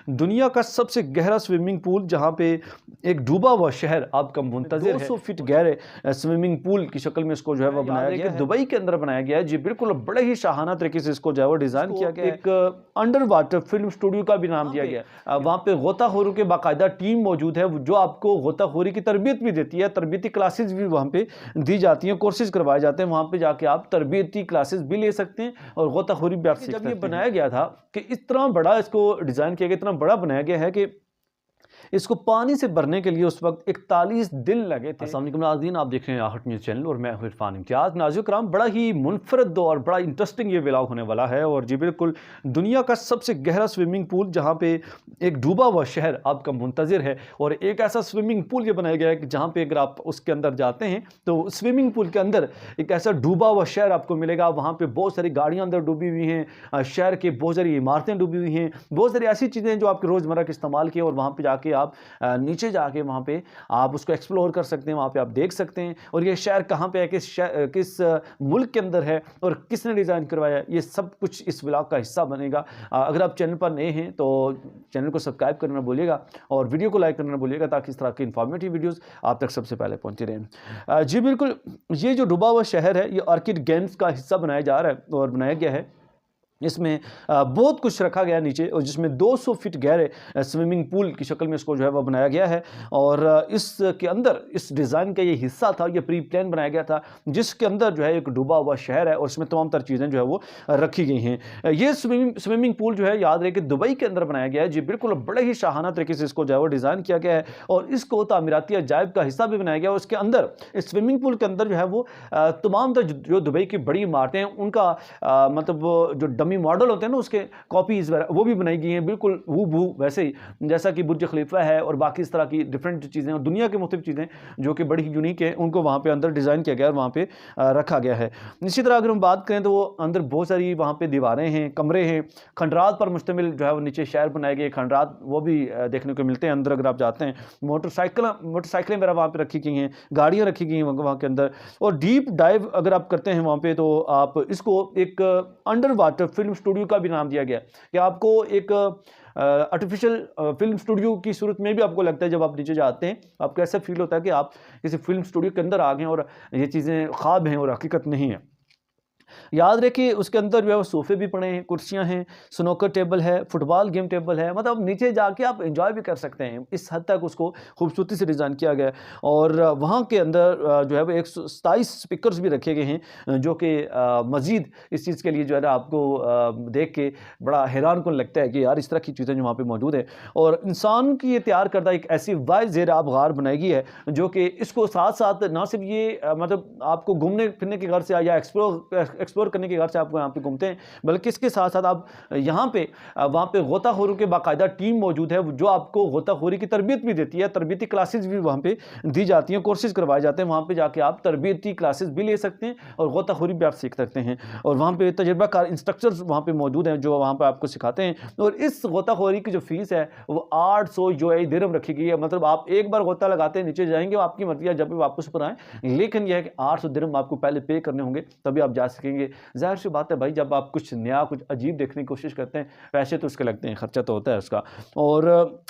دنیا کا سب سے گہرا سوئمنگ پول جہاں پہ ایک ڈوبا ہوا شہر آپ کا منتظر ہے 200 فٹ گہرے سوئمنگ پول کی شکل میں اس کو جو ہے وہ بنایا گیا ہے، دبئی کے اندر بنایا گیا ہے جی، بالکل بڑے ہی شاہانہ طریقے سے اس کو جو ہے وہ ڈیزائن کیا گیا ہے۔ ایک انڈر واٹر فلم اسٹوڈیو کا بھی نام دیا گیا ہے، وہاں پہ غوطہ خوروں کے باقاعدہ ٹیم موجود ہے جو آپ کو غوطہ خوری کی تربیت بھی دیتی ہے، تربیتی کلاسز بھی وہاں پہ دی جاتی ہیں، کورسز کروائے جاتے ہیں، وہاں پہ جا کے آپ تربیتی کلاسز بھی لے سکتے ہیں اور غوطہ خوری بھی آپ سیکھ سکتے ہیں۔ جب یہ بنایا گیا تھا کہ اتنا بڑا اس کو ڈیزائن کیا گیا، اتنا بڑا بنایا گیا ہے کہ اس کو پانی سے بھرنے کے لیے اس وقت 41 دن لگے تھے۔ السلام علیکم ناظرین، آپ دیکھ رہے ہیں آہٹ نیوز چینل اور میں ہوں عرفان امتیاز۔ ناظرین کرام، بڑا ہی منفرد اور بڑا انٹرسٹنگ یہ ولاگ ہونے والا ہے، اور جی بالکل دنیا کا سب سے گہرا سوئمنگ پول جہاں پہ ایک ڈوبا ہوا شہر آپ کا منتظر ہے، اور ایک ایسا سوئمنگ پول یہ بنایا گیا ہے کہ جہاں پہ اگر آپ اس کے اندر جاتے ہیں تو سوئمنگ پول کے اندر ایک ایسا ڈوبا ہوا شہر آپ کو ملے گا۔ وہاں پہ بہت ساری گاڑیاں اندر ڈوبی ہوئی ہیں، شہر کے بہت ساری عمارتیں ڈوبی ہوئی ہیں، بہت ساری ایسی چیزیں جو آپ کے روزمرہ کے استعمال کی ہیں، اور وہاں پہ جا کے آپ نیچے جا کے وہاں پہ آپ اس کو ایکسپلور کر سکتے ہیں، وہاں پہ آپ دیکھ سکتے ہیں، اور یہ شہر کہاں پہ ہے، کس ملک کے اندر ہے، اور کس نے ڈیزائن کروایا ہے، یہ سب کچھ اس ولاگ کا حصہ بنے گا۔ اگر آپ چینل پر نئے ہیں تو چینل کو سبسکرائب کرنا نہ بھولیے گا، اور ویڈیو کو لائک کرنا نہ بھولیے گا تاکہ اس طرح کی انفارمیٹیو ویڈیوز آپ تک سب سے پہلے پہنچے رہیں۔ جی بالکل، یہ جو ڈوبا ہوا شہر ہے یہ آرکڈ گیمز کا حصہ بنایا جا رہا ہے اور بنایا گیا ہے۔ اس میں بہت کچھ رکھا گیا نیچے، اور جس میں 200 فٹ گہرے سوئمنگ پول کی شکل میں اس کو جو ہے وہ بنایا گیا ہے، اور اس کے اندر اس ڈیزائن کا یہ حصہ تھا، یہ پری پلان بنایا گیا تھا جس کے اندر جو ہے ایک ڈوبا ہوا شہر ہے، اور اس میں تمام تر چیزیں جو ہے وہ رکھی گئی ہیں۔ یہ سوئمنگ پول جو ہے یاد رہے کہ دبئی کے اندر بنایا گیا ہے جی، بالکل بڑے ہی شاہانہ طریقے سے اس کو جو ہے وہ ڈیزائن کیا گیا ہے، اور اس کو تعمیراتی عجائب کا حصہ بھی بنایا گیا ہے۔ اس کے اندر اس سوئمنگ پول کے اندر جو ہے وہ تمام تر جو دبئی کی بڑی عمارتیں ہیں ان کا مطلب جو ڈمی ماڈل ہوتے ہیں نا، اس کے کاپیز وہ بھی بنائی گئی ہیں، بالکل ہو بہو ویسے ہی جیسا کہ برج خلیفہ ہے اور باقی اس طرح کی ڈیفرنٹ چیزیں، اور دنیا کے مختلف چیزیں جو کہ بڑی ہی یونیک ہیں، ان کو وہاں پہ اندر ڈیزائن کیا گیا اور وہاں پہ رکھا گیا ہے۔ اسی طرح اگر ہم بات کریں تو وہ اندر بہت ساری وہاں پہ دیواریں ہیں، کمرے ہیں، کھنڈرات پر مشتمل جو ہے وہ نیچے شہر بنائے گئے، کھنڈرات وہ بھی دیکھنے کو ملتے ہیں اندر اگر آپ جاتے ہیں۔ موٹر سائیکلیں میرا وہاں پہ رکھی گئی ہیں، گاڑیاں رکھی گئی ہیں وہاں کے اندر، اور ڈیپ ڈائیو اگر آپ کرتے ہیں وہاں پہ تو آپ اس کو ایک انڈر واٹر فلم اسٹوڈیو کا بھی نام دیا گیا کہ آپ کو ایک آرٹیفیشل فلم اسٹوڈیو کی صورت میں بھی آپ کو لگتا ہے جب آپ نیچے جاتے ہیں آپ کو ایسا فیل ہوتا ہے کہ آپ کسی فلم اسٹوڈیو کے اندر آ گئے ہیں اور یہ چیزیں خواب ہیں اور حقیقت نہیں ہیں۔ یاد رکھیں اس کے اندر جو ہے وہ صوفے بھی پڑے ہیں، کرسیاں ہیں، سنوکر ٹیبل ہے، فٹ بال گیم ٹیبل ہے، مطلب نیچے جا کے آپ انجوائے بھی کر سکتے ہیں، اس حد تک اس کو خوبصورتی سے ڈیزائن کیا گیا ہے۔ اور وہاں کے اندر جو ہے وہ 127 سپیکرز بھی رکھے گئے ہیں جو کہ مزید اس چیز کے لیے جو ہے نا آپ کو دیکھ کے بڑا حیران کن لگتا ہے کہ یار اس طرح کی چیزیں جو وہاں پہ موجود ہیں، اور انسان کی یہ تیار کردہ ایک ایسی وائز زیر آب غار بنائی گئی ہے جو کہ اس کو ساتھ ساتھ نہ صرف یہ مطلب آپ کو گھومنے پھرنے کی غرض سے یا ایکسپلور کرنے کی غرض سے آپ کو یہاں پہ گھومتے ہیں، بلکہ اس کے ساتھ ساتھ آپ یہاں پہ وہاں پہ غوطہ خوروں کے باقاعدہ ٹیم موجود ہے جو آپ کو غوطہ خوری کی تربیت بھی دیتی ہے، تربیتی کلاسز بھی وہاں پہ دی جاتی ہیں، کورسز کروائے جاتے ہیں، وہاں پہ جا کے آپ تربیتی کلاسز بھی لے سکتے ہیں اور غوطہ خوری بھی آپ سیکھ سکتے ہیں، اور وہاں پہ تجربہ کار انسٹرکٹرز وہاں پہ موجود ہیں جو وہاں پہ آپ کو سکھاتے ہیں۔ اور اس غوطہ خوری کی جو فیس ہے وہ 800 UAE درہم رکھی گئی ہے، مطلب آپ ایک بار غوطہ لگاتے ہیں نیچے جائیں گے، آپ کی مرضی ہے جب بھی واپس اوپر آئیں، لیکن یہ ہے کہ 800 درہم آپ کو پہلے پے کرنے ہوں گے تبھی آپ جا سکیں گے۔ ظاہر سی بات ہے بھائی، جب آپ کچھ نیا کچھ عجیب دیکھنے کی کوشش کرتے ہیں پیسے تو اس کے لگتے ہیں، خرچہ تو ہوتا ہے اس کا۔ اور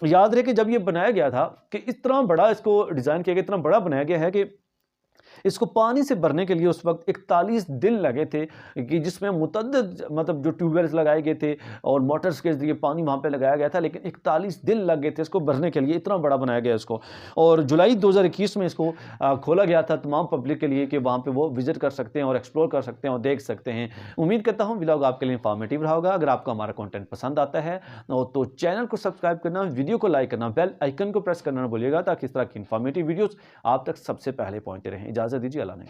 یاد رہے کہ جب یہ بنایا گیا تھا کہ اتنا بڑا اس کو ڈیزائن کیا گیا، اتنا بڑا بنایا گیا ہے کہ اس کو پانی سے بھرنے کے لیے اس وقت 41 دن لگے تھے، کہ جس میں متعدد مطلب جو ٹیوب ویلز لگائے گئے تھے اور موٹرز کے ذریعے پانی وہاں پہ لگایا گیا تھا، لیکن 41 دن لگ گئے تھے اس کو بھرنے کے لیے، اتنا بڑا بنایا گیا اس کو۔ اور جولائی 2021 میں اس کو کھولا گیا تھا تمام پبلک کے لیے کہ وہاں پہ وہ وزٹ کر سکتے ہیں اور ایکسپلور کر سکتے ہیں اور دیکھ سکتے ہیں۔ امید کرتا ہوں ولاگ آپ کے لیے انفارمیٹیو رہا ہوگا۔ اگر آپ کو ہمارا کنٹینٹ پسند آتا ہے تو چینل کو سبسکرائب کرنا، ویڈیو کو لائک کرنا، بیل آئیکن کو پریس کرنا نہ بھولیے گا تاکہ اس طرح کی انفارمیٹیو ویڈیوز آپ تک سب سے پہلے پہنچتے رہیں۔ اجازت دیجیے، اللہ نے